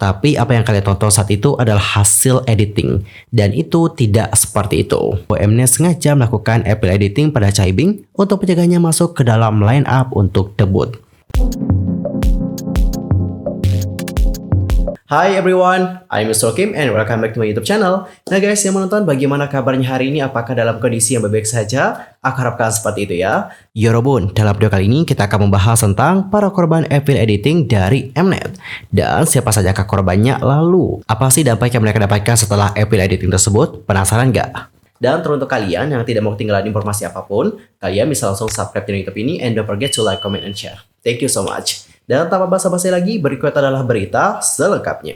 Tapi apa yang kalian tonton saat itu adalah hasil editing. Dan itu tidak seperti itu. Mnet sengaja melakukan April editing pada Chaibing untuk mencegahnya masuk ke dalam line up untuk debut. Hi everyone, I'm Mr. Kim and welcome back to my YouTube channel. Nah guys, yang menonton bagaimana kabarnya hari ini? Apakah dalam kondisi yang baik-baik saja? Aku harapkan seperti itu ya. Yorobun, dalam video kali ini kita akan membahas tentang para korban April editing dari Mnet. Dan siapa saja korbannya, lalu apa sih dampak yang mereka dapatkan setelah April editing tersebut? Penasaran nggak? Dan untuk kalian yang tidak mau ketinggalan informasi apapun, kalian bisa langsung subscribe channel YouTube ini and don't forget to like, comment, and share. Thank you so much. Dan tanpa basa-basi lagi, berikut adalah berita selengkapnya.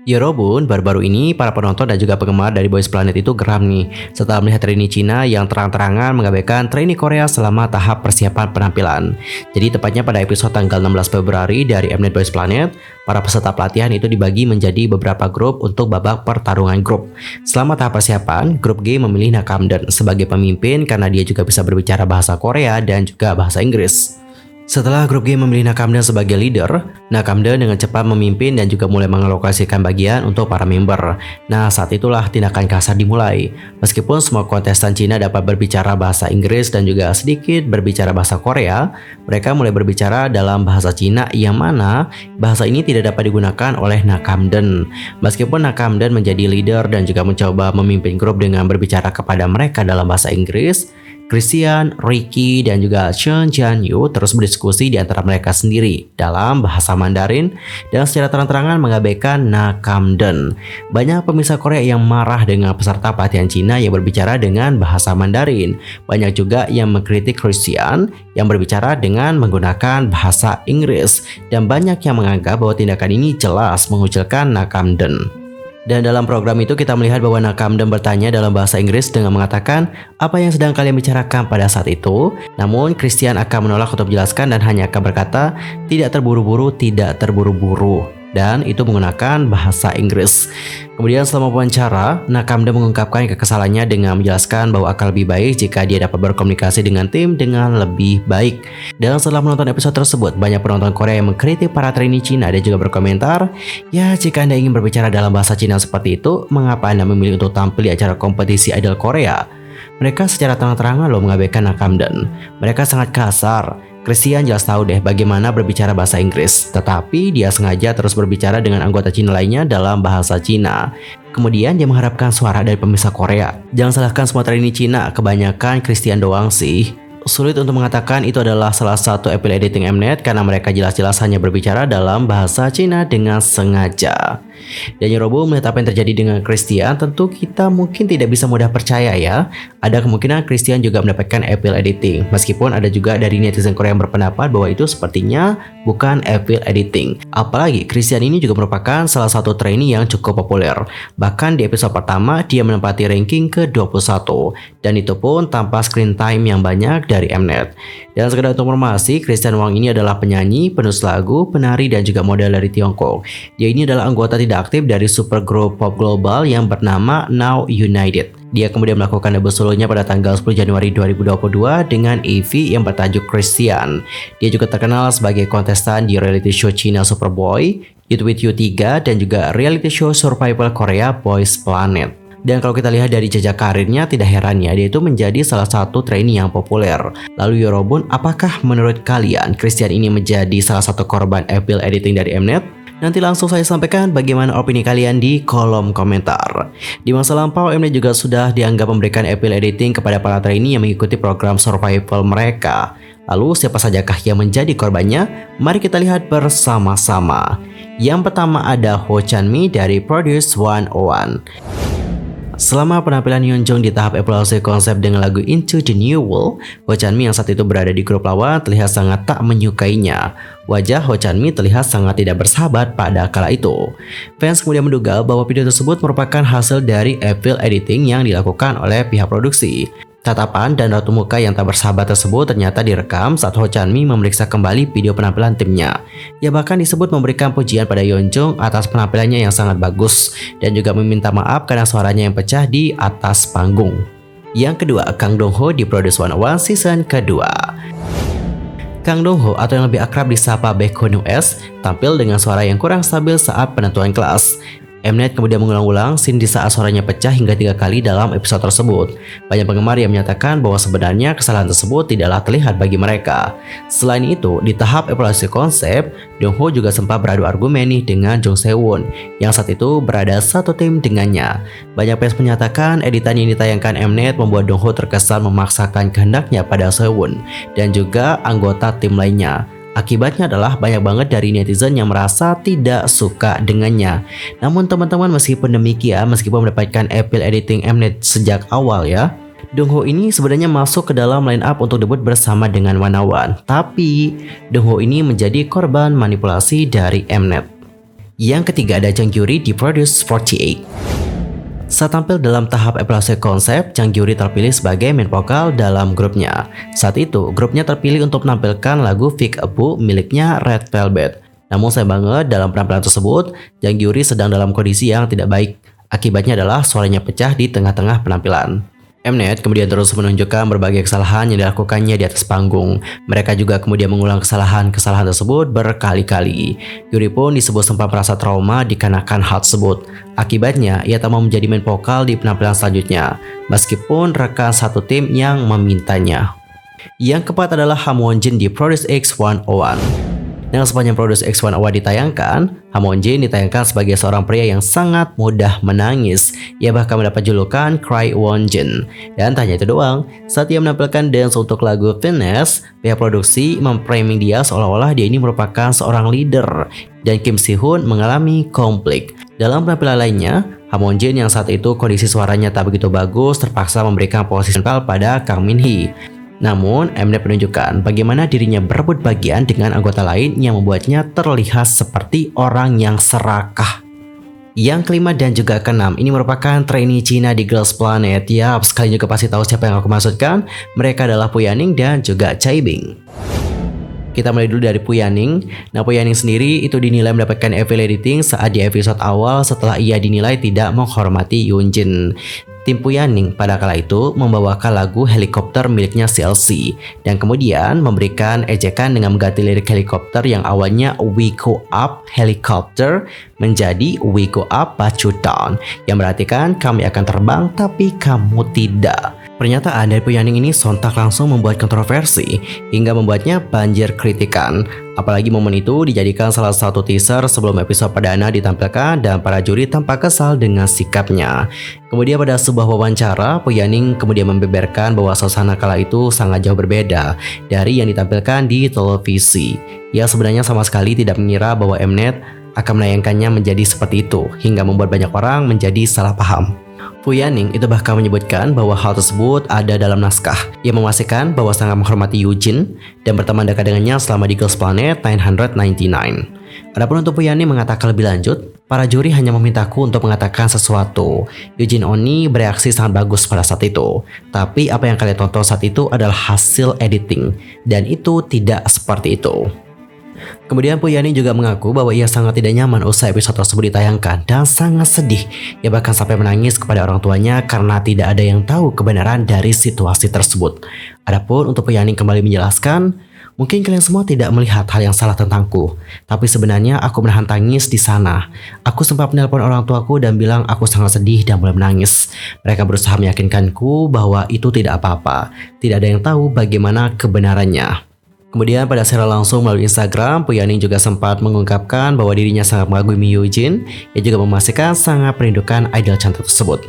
Yorobun, baru-baru ini para penonton dan juga penggemar dari Boys Planet itu geram nih setelah melihat trainee Cina yang terang-terangan mengabaikan trainee Korea selama tahap persiapan penampilan. Jadi tepatnya pada episode tanggal 16 Februari dari Mnet Boys Planet, para peserta pelatihan itu dibagi menjadi beberapa grup untuk babak pertarungan grup. Selama tahap persiapan, grup G memilih Nakamden sebagai pemimpin karena dia juga bisa berbicara bahasa Korea dan juga bahasa Inggris. Setelah grup G memilih Nakamden sebagai leader, Nakamden dengan cepat memimpin dan juga mulai mengalokasikan bagian untuk para member. Nah, saat itulah tindakan kasar dimulai. Meskipun semua kontestan Cina dapat berbicara bahasa Inggris dan juga sedikit berbicara bahasa Korea, mereka mulai berbicara dalam bahasa Cina yang mana bahasa ini tidak dapat digunakan oleh Nakamden. Meskipun Nakamden menjadi leader dan juga mencoba memimpin grup dengan berbicara kepada mereka dalam bahasa Inggris, Christian, Ricky, dan juga Chen Jianyu terus berdiskusi di antara mereka sendiri dalam bahasa Mandarin dan secara terang-terangan mengabaikan Nakamden. Banyak pemirsa Korea yang marah dengan peserta pelatihan Cina yang berbicara dengan bahasa Mandarin. Banyak juga yang mengkritik Christian yang berbicara dengan menggunakan bahasa Inggris. Dan banyak yang menganggap bahwa tindakan ini jelas mengucilkan Nakamden. Dan dalam program itu kita melihat bahwa Nakamden bertanya dalam bahasa Inggris dengan mengatakan apa yang sedang kalian bicarakan pada saat itu. Namun Christian akan menolak untuk menjelaskan dan hanya akan berkata tidak terburu-buru, tidak terburu-buru. Dan itu menggunakan bahasa Inggris. Kemudian selama wawancara, Nakamden mengungkapkan kekesalannya dengan menjelaskan bahwa akan lebih baik jika dia dapat berkomunikasi dengan tim dengan lebih baik. Dan setelah menonton episode tersebut, banyak penonton Korea yang mengkritik para trainee Cina dan juga berkomentar, ya jika Anda ingin berbicara dalam bahasa Cina seperti itu, mengapa Anda memilih untuk tampil di acara kompetisi idol Korea? Mereka secara terang-terangan loh mengabaikan Nakamden. Mereka sangat kasar. Christian jelas tahu deh bagaimana berbicara bahasa Inggris, tetapi dia sengaja terus berbicara dengan anggota Cina lainnya dalam bahasa Cina. Kemudian dia mengharapkan suara dari pemirsa Korea. Jangan salahkan semua trainee Cina, kebanyakan Christian doang sih. Sulit untuk mengatakan itu adalah salah satu April editing Mnet karena mereka jelas-jelas hanya berbicara dalam bahasa Cina dengan sengaja. Dan Yorobun melihat apa yang terjadi dengan Christian, tentu kita mungkin tidak bisa mudah percaya ya. Ada kemungkinan Christian juga mendapatkan April editing. Meskipun ada juga dari netizen Korea yang berpendapat bahwa itu sepertinya bukan April editing. Apalagi Christian ini juga merupakan salah satu trainee yang cukup populer. Bahkan di episode pertama dia menempati ranking ke-21. Dan itu pun tanpa screen time yang banyak dari Mnet. Dan sekedar untuk informasi, Christian Wang ini adalah penyanyi, penulis lagu, penari, dan juga model dari Tiongkok. Dia ini adalah anggota tidak aktif dari supergroup pop global yang bernama Now United. Dia kemudian melakukan debut solonya pada tanggal 10 Januari 2022 dengan EV yang bertajuk Christian. Dia juga terkenal sebagai kontestan di reality show China Superboy, Eat With You 3, dan juga reality show survival Korea Boys Planet. Dan kalau kita lihat dari jejak karirnya, tidak heran ya, dia itu menjadi salah satu trainee yang populer. Lalu Yorobun, apakah menurut kalian Christian ini menjadi salah satu korban April editing dari Mnet? Nanti langsung saya sampaikan bagaimana opini kalian di kolom komentar. Di masa lampau, Mnet juga sudah dianggap memberikan April editing kepada para trainee yang mengikuti program survival mereka. Lalu siapa sajakah yang menjadi korbannya? Mari kita lihat bersama-sama. Yang pertama ada Ho Chanmi dari Produce 101. Selama penampilan Yeonjong di tahap evaluasi konsep dengan lagu Into the New World, Ho Chanmi yang saat itu berada di grup lawan terlihat sangat tak menyukainya. Wajah Ho Chanmi terlihat sangat tidak bersahabat pada kala itu. Fans kemudian menduga bahwa video tersebut merupakan hasil dari April editing yang dilakukan oleh pihak produksi. Tatapan dan raut muka yang tak bersahabat tersebut ternyata direkam saat Ho Chanmi memeriksa kembali video penampilan timnya. Ia bahkan disebut memberikan pujian pada Yeonjong atas penampilannya yang sangat bagus dan juga meminta maaf karena suaranya yang pecah di atas panggung. Yang kedua, Kang Dong Ho di Produce 101 season kedua. Kang Dong-ho atau yang lebih akrab disapa Baekhyun S tampil dengan suara yang kurang stabil saat penentuan kelas. Mnet kemudian mengulang-ulang scene di saat suaranya pecah hingga 3 kali dalam episode tersebut. Banyak penggemar yang menyatakan bahwa sebenarnya kesalahan tersebut tidaklah terlihat bagi mereka. Selain itu, di tahap evaluasi konsep, Dong-ho juga sempat beradu argumen nih dengan Jung Se-won yang saat itu berada satu tim dengannya. Banyak fans menyatakan editan yang ditayangkan Mnet membuat Dong-ho terkesan memaksakan kehendaknya pada Se-won dan juga anggota tim lainnya. Akibatnya adalah banyak banget dari netizen yang merasa tidak suka dengannya. Namun teman-teman, meskipun demikian, meskipun mendapatkan appeal editing Mnet sejak awal ya, Dong-ho ini sebenarnya masuk ke dalam line up untuk debut bersama dengan Wanawan. Tapi Dong-ho ini menjadi korban manipulasi dari Mnet. Yang ketiga ada Jang Gyuri di Produce 48. Saat tampil dalam tahap evaluasi konsep, Jang Gyuri terpilih sebagai main vokal dalam grupnya. Saat itu, grupnya terpilih untuk menampilkan lagu Fake a Boo miliknya Red Velvet. Namun sayang banget dalam penampilan tersebut, Jang Gyuri sedang dalam kondisi yang tidak baik. Akibatnya adalah suaranya pecah di tengah-tengah penampilan. Mnet kemudian terus menunjukkan berbagai kesalahan yang dilakukannya di atas panggung. Mereka juga kemudian mengulang kesalahan-kesalahan tersebut berkali-kali. Gyuri pun disebut sempat merasa trauma dikarenakan hal tersebut. Akibatnya, ia tak mau menjadi main vokal di penampilan selanjutnya, meskipun rekan satu tim yang memintanya. Yang keempat adalah Ham Won-jin di Produce X101. Yang sepanjang Produce X101 ditayangkan, Ham Won-jin ditayangkan sebagai seorang pria yang sangat mudah menangis. Ia bahkan mendapat julukan Cry Won-jin. Dan tak hanya itu doang, saat ia menampilkan dance untuk lagu Finesse, pihak produksi memframing dia seolah-olah dia ini merupakan seorang leader. Dan Kim Si-hoon mengalami konflik. Dalam penampilan lainnya, Ham Won-jin yang saat itu kondisi suaranya tak begitu bagus terpaksa memberikan posisi sentral pada Kang Min-hee. Namun, Mnet menunjukkan bagaimana dirinya berebut bagian dengan anggota lain yang membuatnya terlihat seperti orang yang serakah. Yang kelima dan juga keenam, ini merupakan trainee Cina di Girls Planet. Yap, sekalian juga pasti tahu siapa yang aku maksudkan. Mereka adalah Pu Yaning dan juga Cai Bing. Kita mulai dulu dari Pu Yaning. Nah, Pu Yaning sendiri itu dinilai mendapatkan appeal editing saat di episode awal setelah ia dinilai tidak menghormati Yoonjin. Tim Pu Yaning pada kala itu membawakan lagu Helikopter miliknya CLC dan kemudian memberikan ejekan dengan mengganti lirik helikopter yang awalnya We Go Up Helicopter menjadi We Go Up Bachutan, yang berarti kan kami akan terbang tapi kamu tidak. Pernyataan dari Pu Yaning ini sontak langsung membuat kontroversi hingga membuatnya banjir kritikan. Apalagi momen itu dijadikan salah satu teaser sebelum episode perdana ditampilkan dan para juri tampak kesal dengan sikapnya. Kemudian pada sebuah wawancara, Pu Yaning kemudian membeberkan bahwa suasana kala itu sangat jauh berbeda dari yang ditampilkan di televisi. Ia sebenarnya sama sekali tidak mengira bahwa Mnet akan menayangkannya menjadi seperti itu hingga membuat banyak orang menjadi salah paham. Pu Yaning itu bahkan menyebutkan bahwa hal tersebut ada dalam naskah. Ia memastikan bahwa sangat menghormati Yoonjin dan berteman dekat dengannya selama di Girls Planet 999. Adapun untuk Pu Yaning mengatakan lebih lanjut, para juri hanya memintaku untuk mengatakan sesuatu. Yoonjin Oni bereaksi sangat bagus pada saat itu. Tapi apa yang kalian tonton saat itu adalah hasil editing dan itu tidak seperti itu. Kemudian Pu Yaning juga mengaku bahwa ia sangat tidak nyaman usai episode tersebut ditayangkan dan sangat sedih. Ia bahkan sampai menangis kepada orang tuanya karena tidak ada yang tahu kebenaran dari situasi tersebut. Adapun untuk Pu Yaning kembali menjelaskan, mungkin kalian semua tidak melihat hal yang salah tentangku, tapi sebenarnya aku menahan tangis di sana. Aku sempat menelpon orang tuaku dan bilang aku sangat sedih dan mulai menangis. Mereka berusaha meyakinkanku bahwa itu tidak apa-apa. Tidak ada yang tahu bagaimana kebenarannya. Kemudian pada secara langsung melalui Instagram, Pu Yaning juga sempat mengungkapkan bahwa dirinya sangat mengagumi Yoonjin. Ia juga memastikan sangat merindukan idol cantik tersebut.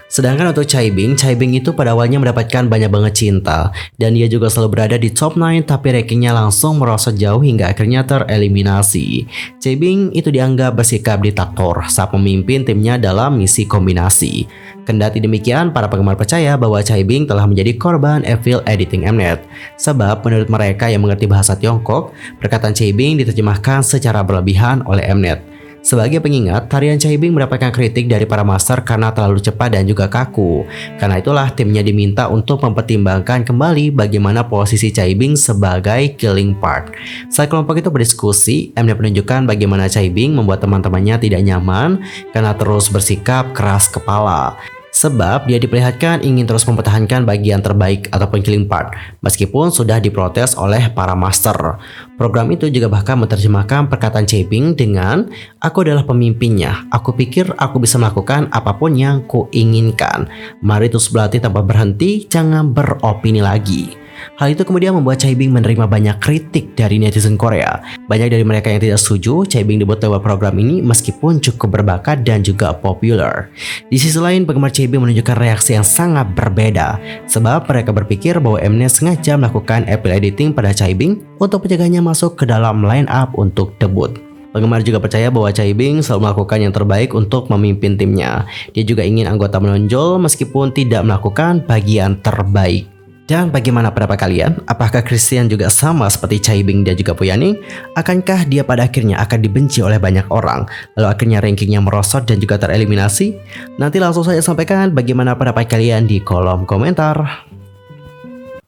Sedangkan untuk Cai Bing itu pada awalnya mendapatkan banyak banget cinta dan dia juga selalu berada di top 9, tapi rankingnya langsung merosot jauh hingga akhirnya tereliminasi. Cai Bing itu dianggap bersikap diktator saat memimpin timnya dalam misi kombinasi. Kendati demikian, para penggemar percaya bahwa Cai Bing telah menjadi korban evil editing Mnet. Sebab menurut mereka yang mengerti bahasa Tiongkok, perkataan Cai Bing diterjemahkan secara berlebihan oleh Mnet. Sebagai pengingat, tarian Cai Bing mendapatkan kritik dari para master karena terlalu cepat dan juga kaku. Karena itulah timnya diminta untuk mempertimbangkan kembali bagaimana posisi Cai Bing sebagai killing part. Saat kelompok itu berdiskusi, Mnet menunjukkan bagaimana Cai Bing membuat teman-temannya tidak nyaman karena terus bersikap keras kepala. Sebab dia diperlihatkan ingin terus mempertahankan bagian terbaik ataupun killing part, meskipun sudah diprotes oleh para master. Program itu juga bahkan menerjemahkan perkataan Chae-Bing dengan, "Aku adalah pemimpinnya, aku pikir aku bisa melakukan apapun yang kuinginkan. Mari terus berlatih tanpa berhenti, jangan beropini lagi." Hal itu kemudian membuat Chae-Bing menerima banyak kritik dari netizen Korea. Banyak dari mereka yang tidak setuju Chae-Bing debut lewat program ini meskipun cukup berbakat dan juga populer. Di sisi lain, penggemar Chae-Bing menunjukkan reaksi yang sangat berbeda, sebab mereka berpikir bahwa Mnet sengaja melakukan Apple editing pada Chae-Bing untuk mencegahnya masuk ke dalam line up untuk debut. Penggemar juga percaya bahwa Chae-Bing selalu melakukan yang terbaik untuk memimpin timnya. Dia juga ingin anggota menonjol meskipun tidak melakukan bagian terbaik. Dan bagaimana pendapat kalian? Apakah Christian juga sama seperti Chae-Bing dan juga Poyani? Akankah dia pada akhirnya akan dibenci oleh banyak orang, lalu akhirnya rankingnya merosot dan juga tereliminasi? Nanti langsung saja sampaikan bagaimana pendapat kalian di kolom komentar.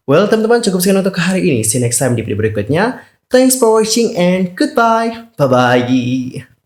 Well, teman-teman, cukup sekian untuk hari ini. See you next time di video berikutnya. Thanks for watching and goodbye. Bye-bye.